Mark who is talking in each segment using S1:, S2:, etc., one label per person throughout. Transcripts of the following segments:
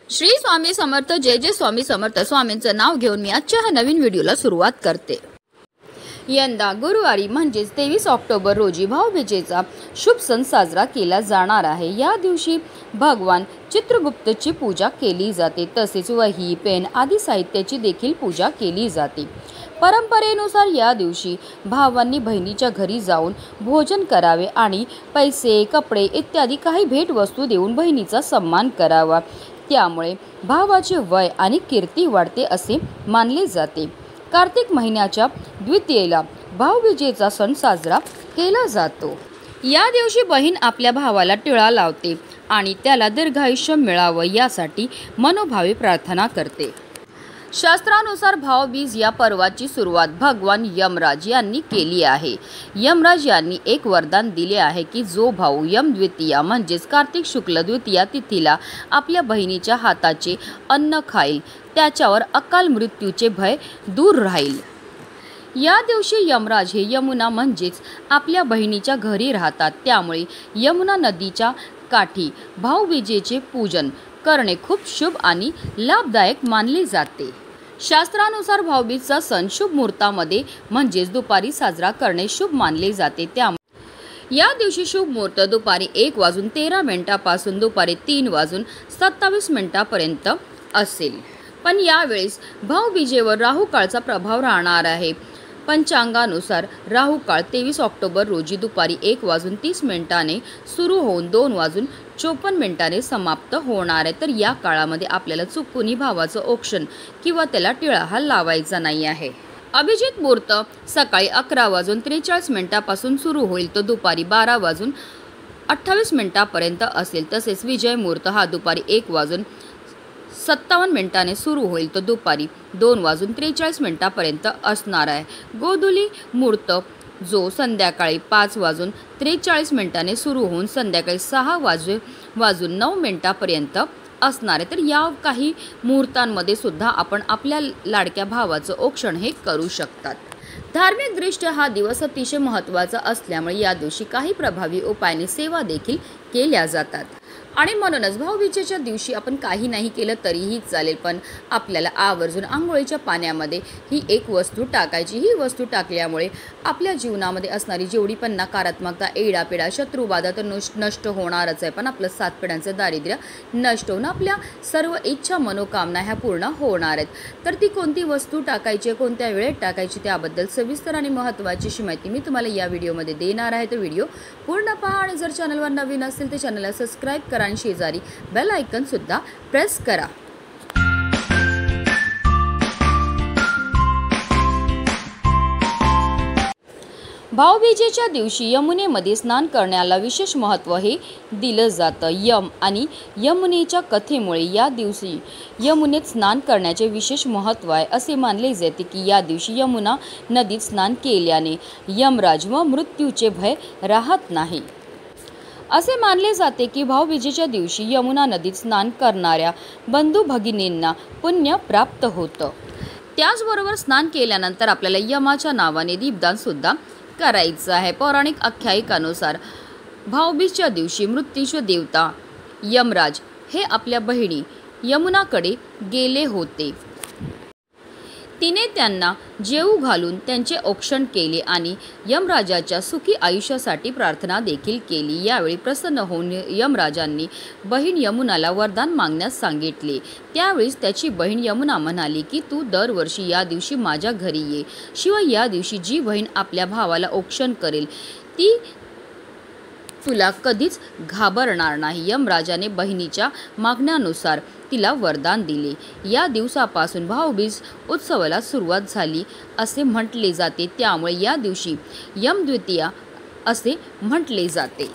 S1: श्री स्वामी समर्थ जय जय स्वामी समर्थ स्वामींचं नाव घेऊन मी आजच्या ह्या नवीन व्हिडिओला सुरुवात करते। यंदा गुरुवारी म्हणजेच 23 ऑक्टोबर रोजी भाऊबीजेचा शुभ सण साजरा केला जाणार आहे। या दिवशी भगवान चित्रगुप्तची पूजा केली जाते, तसेच वही पेन आदी साहित्याची देखील पूजा केली जाते। परंपरेनुसार या दिवशी भावांनी बहिणीच्या घरी जाऊन भोजन करावे आणि पैसे कपडे इत्यादी काही भेटवस्तू देऊन बहिणीचा सन्मान करावा। त्यामुळे भावाचे वय आणि कीर्ती वाढते असे मानले जाते। कार्तिक महिन्याच्या द्वितीयेला भाऊबीजेचा सण साजरा केला जातो। या दिवशी बहीण आपल्या भावाला टिळा लावते आणि त्याला दीर्घायुष्य मिळावं यासाठी मनोभावे प्रार्थना करते। शास्त्रानुसार भाऊबीज या पर्वाची सुरुवात भगवान यमराज यांनी केली आहे। यमराज यांनी एक वरदान दिले आहे की जो भाऊ यम द्वितीया म्हणजेच कार्तिक शुक्ल द्वितीया तिथीला आपल्या बहिणीच्या हाताचे अन्न खाईल त्याच्यावर अकाल मृत्यूचे भय दूर राहील। या दिवशी यमराज हे यमुना म्हणजेच आपल्या बहिणीच्या घरी राहतात, त्यामुळे यमुना नदीच्या काठी भाऊबीजेचे पूजन करणे खूप शुभ आणि लाभदायक मानले जाते। शास्त्रानुसार भाऊबीजेचा सण शुभ मुहूर्तामध्ये म्हणजेच दुपारी साजरा करणे शुभ मानले जाते। त्यामुळे या दिवशी शुभ मुहूर्त दुपारी 1:13 पासून दुपारी 3:27 पर्यंत असेल। पण यावेळेस भाऊबीजेवर राहू काळचा प्रभाव राहणार आहे। पंचांगानुसार राहू काळ 23 ऑक्टोबर रोजी दुपारी 1:30 सुरू होऊन 2:54 समाप्त होणार आहे। तर या काळामध्ये आपल्याला चुकूनही भावाचं औक्षण किंवा त्याला टिळा हा लावायचा नाही आहे। अभिजित मुहूर्त सकाळी 11:43 पासून सुरू होईल तो दुपारी 12:28 पर्यंत असेल। तसेच विजय मुहूर्त हा दुपारी 1:57 सुरू होईल तो दुपारी 2:43 पर्यंत असणार आहे। गोधुली मुहूर्त जो संध्याकाळी 5:43 सुरू होऊन संध्याकाळी 6:09 पर्यंत असणार आहे। तर या काही मुहूर्तांमध्ये सुद्धा आपण आपल्या लाडक्या भावाचं औक्षण हे करू शकतात। धार्मिक दृष्ट्या हा दिवस अतिशय महत्त्वाचा असल्यामुळे या दिवशी काही प्रभावी उपायाने सेवा देखील केल्या जातात आणि म्हणूनच भाऊबीजेच्या दिवशी आपण काही नाही केलं तरीही चालेल, पण आपल्याला आवर्जून आंघोळीच्या पाण्यामध्ये ही एक वस्तू टाकायची। ही वस्तू टाकल्यामुळे आपल्या जीवनामध्ये असणारी जेवढी पण नकारात्मकता एडापिडा शत्रुबाधा तर नष्ट होणारच आहे, पण आपलं 7 पिढ्यांचं दारिद्र्य नष्ट होऊन आपल्या सर्व इच्छा मनोकामना ह्या पूर्ण होणार आहेत। तर ती कोणती वस्तू टाकायची कोणत्या वेळेत टाकायची त्याबद्दल सविस्तर आणि महत्त्वाची अशी माहिती मी तुम्हाला या व्हिडिओमध्ये देणार आहे। तर व्हिडिओ पूर्ण पहा आणि जर चॅनलवर नवीन असेल तर चॅनलला सबस्क्राईब करा आणि शेजारी बेल आयकॉन सुद्धा प्रेस करा। भाऊबीजेच्या दिवशी यमुनेमध्ये स्नान करण्याला विशेष महत्त्व हे दिलं जातं। यम आणि यमुनेच्या कथेमुळे या दिवशी यमुनेत स्नान करण्याचे विशेष महत्त्व आहे। असे मानले जाते की या दिवशी यमुना नदीत स्नान केल्याने यमराज व मृत्यूचे भय राहत नाही। असे मानले जाते की भाऊबीजेच्या दिवशी यमुना नदीत स्नान करणाऱ्या बंधू भगिनींना पुण्य प्राप्त होतं। त्याचबरोबर स्नान केल्यानंतर आपल्याला यमाच्या नावाने दीपदान सुद्धा करायचं आहे। पौराणिक आख्यायिकानुसार भाऊबीजेच्या दिवशी मृत्यूचे देवता यमराज हे आपल्या बहिणी यमुनाकडे गेले होते। तिने त्यांना जेवू घालून त्यांचे औक्षण केले आणि यमराजाच्या सुखी आयुष्यासाठी प्रार्थना देखील केली। यावेळी प्रसन्न होऊन यमराजांनी बहीण यमुनाला वरदान मागण्यास सांगितले। त्यावेळीच त्याची बहीण यमुना म्हणाली की तू दरवर्षी या दिवशी माझ्या घरी ये, शिवाय या दिवशी जी बहीण आपल्या भावाला औक्षण करेल ती तुला कधीच घाबरणार नाही। यमराजाने बहिणीच्या मागण्यानुसार तिला वरदान दिले। या दिवसापासून भाऊबीज उत्सवाला सुरुवात झाली असे म्हटले जाते, त्यामुळे या दिवशी यम द्वितीया असे म्हटले जाते।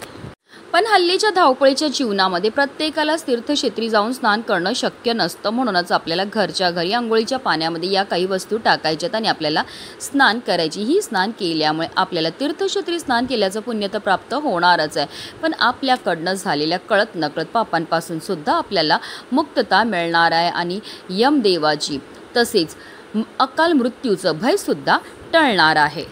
S1: पण हल्लीच्या धावपळीच्या जीवनामध्ये प्रत्येकाला तीर्थक्षेत्री जाऊन स्नान करणं शक्य नसतं, म्हणूनच आपल्याला घरच्या घरी आंघोळीच्या पाण्यामध्ये या काही वस्तू टाकायच्यात आणि आपल्याला स्नान करायची। ही स्नान केल्यामुळे आपल्याला तीर्थक्षेत्री स्नान केल्याचं पुण्य तर प्राप्त होणारच आहे, पण आपल्याकडनं झालेल्या कळत नकळत पापांपासून सुद्धा आपल्याला मुक्तता मिळणार आहे आणि यमदेवाची तसेच अकाल मृत्यूचं भय सुद्धा टळणार आहे।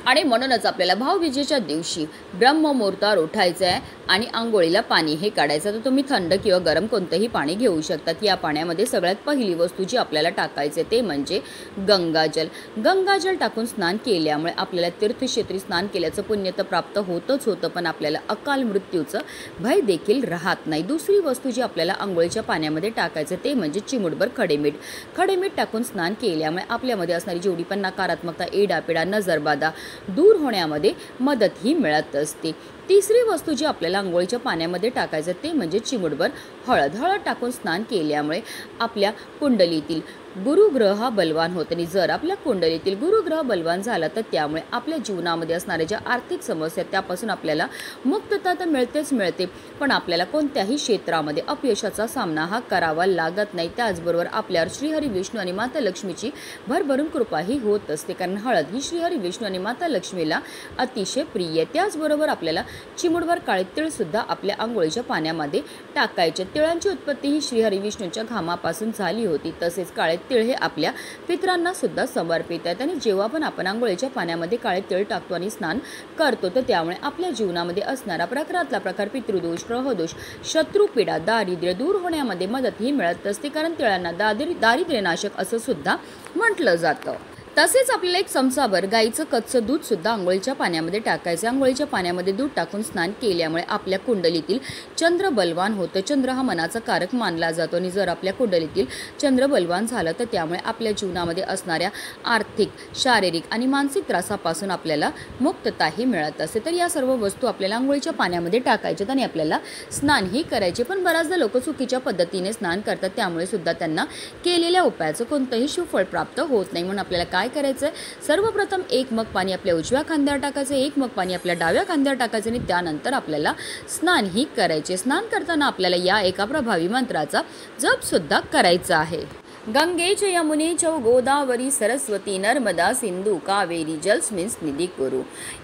S1: आणि म्हणूनच आपल्याला भाऊबीजेच्या दिवशी ब्रह्ममुहूर्तावर उठायचं आहे आणि आंघोळीला पाणी हे काढायचं. तर तुम्ही थंड किंवा गरम कोणतंही पाणी घेऊ शकतात. या पाण्यामध्ये सगळ्यात पहिली वस्तू जी आपल्याला टाकायचे ते म्हणजे गंगाजल. गंगाजल टाकून स्नान केल्यामुळे आपल्याला तीर्थक्षेत्री स्नान केल्याचं पुण्य तर प्राप्त होतच होतं, पण आपल्याला अकाल मृत्यूचं भय देखील राहत नाही. दुसरी वस्तू जी आपल्याला आंघोळीच्या पाण्यामध्ये टाकायचं ते म्हणजे चिमूटभर खडेमीठ. खडेमीठ टाकून स्नान केल्यामुळे आपल्यामध्ये असणारी जेवढी पण नकारात्मकता, एडापिडा, नजरबाधा दूर होण्यामध्ये मदतही मिळत असते. तिसरी वस्तू जी आपल्याला आंघोळीच्या पाण्यामध्ये टाकायचं ते म्हणजे चिमूटभर हळद. हळद टाकून स्नान केल्यामुळे आपल्या कुंडलीतील गुरुग्रह हा बलवान होतो आणि जर आपल्या कुंडलीतील गुरुग्रह बलवान झाला तर त्यामुळे आपल्या जीवनामध्ये असणाऱ्या ज्या आर्थिक समस्या त्यापासून आपल्याला मुक्तता तर मिळतेच मिळते, पण आपल्याला कोणत्याही क्षेत्रामध्ये अपयशाचा सामना हा करावा लागत नाही. त्याचबरोबर आपल्यावर श्रीहरी विष्णू आणि माता लक्ष्मीची भरभरून कृपाही होत असते, कारण हळद ही श्रीहरी विष्णू आणि माता लक्ष्मीला अतिशय प्रिय आहे. त्याचबरोबर आपल्याला चिमूटभर काळे तीळसुद्धा आपल्या आंघोळीच्या पाण्यामध्ये टाकायचे. तिळांची उत्पत्ती ही श्रीहरी विष्णूंच्या घामापासून झाली होती. तसेच काळे तीळ हे आपल्या पितरांना सुद्धा समर्पित आहेत आणि जेव्हा पण आपण आंघोळीच्या पाण्यामध्ये काळे तीळ टाकतो आणि स्नान करतो तर त्यामुळे आपल्या जीवनामध्ये असणारा प्रकारातला प्रकार, पितृदोष, ग्रहदोष, शत्रुपीडा, दारिद्र्य दूर होण्यामध्ये मदतही मिळत असते, कारण तिळांना दारिद्र्यनाशक असं सुद्धा म्हटलं जातं. तसेच आपल्याला एक चमचाभर गाईचं कच्चं दूध सुद्धा आंघोळीच्या पाण्यामध्ये टाकायचं. आंघोळीच्या पाण्यामध्ये दूध टाकून स्नान केल्यामुळे आपल्या कुंडलीतील चंद्र बलवान होतं. चंद्र हा मनाचा कारक मानला जातो आणि जर आपल्या कुंडलीतील चंद्र बलवान झालं तर त्यामुळे आपल्या जीवनामध्ये असणाऱ्या आर्थिक, शारीरिक आणि मानसिक त्रासापासून आपल्याला मुक्तताही मिळत असते. तर या सर्व वस्तू आपल्याला आंघोळीच्या पाण्यामध्ये टाकायच्यात आणि आपल्याला स्नानही करायचे. पण बऱ्याचदा लोक चुकीच्या पद्धतीने स्नान करतात, त्यामुळे सुद्धा त्यांना केलेल्या उपायाचं कोणतंही सुफळ प्राप्त होत नाही. म्हणून आपल्याला काय करायचं आहे, सर्वप्रथम 1 मग पाणी आपल्या उजव्या खांद्यावर टाकायचं, 1 मग पाणी आपल्या डाव्या खांद्यावर टाकायचं आणि त्यानंतर आपल्याला स्नानही करायचे. स्नान करताना आपल्याला या एका प्रभावी मंत्राचा जप सुद्धा करायचा आहे. गंगे च यमुने च गोदावरी सरस्वती नर्मदा सिंधू कावेरी जलस्मिन्स निधी कुरु.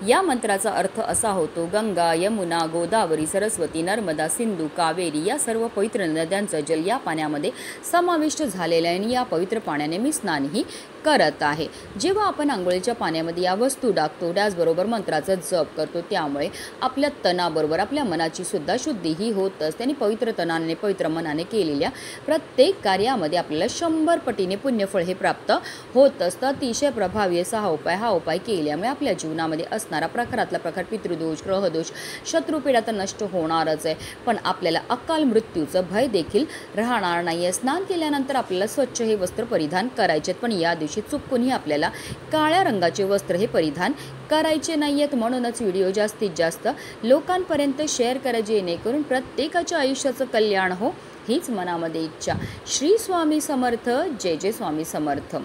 S1: या मंत्राचा अर्थ असा होतो, गंगा, यमुना, गोदावरी, सरस्वती, नर्मदा, सिंधू, कावेरी या सर्व पवित्र नद्यांचं जल या पाण्यामध्ये समाविष्ट झालेलं आहे आणि या पवित्र पाण्याने मी स्नानही करत आहे. जेव्हा आपण आंघोळीच्या पाण्यामध्ये या वस्तू टाकतो त्याचबरोबर मंत्राचा जप करतो त्यामुळे आपल्या तनाबरोबर आपल्या मनाची सुद्धा शुद्धीही होत असते आणि पवित्र तनाने, पवित्र मनाने केलेल्या प्रत्येक कार्यामध्ये आपल्याला 100 पटीने पुण्यफळ हे प्राप्त होत असतं. अतिशय प्रभावी असा हा उपाय केल्यामुळे आपल्या जीवनामध्ये असणारा प्रकारातला प्रकार, पितृदोष, ग्रहदोष, शत्रुपीडा तर नष्ट होणारच आहे, पण आपल्याला अकाल मृत्यूचं भय देखील राहणार नाही आहे. स्नान केल्यानंतर आपल्याला स्वच्छ हे वस्त्र परिधान करायचे, पण या दिवशी चुकूनही आपल्याला काळ्या रंगाचे वस्त्र हे परिधान करायचे नाही आहेत. म्हणूनच व्हिडिओ जास्तीत जास्त लोकांपर्यंत शेअर करा, जेणेकरून प्रत्येकाच्या आयुष्याचं कल्याण हो, हीच मनामध्ये इच्छा. श्री स्वामी समर्थ. जय जय स्वामी समर्थ.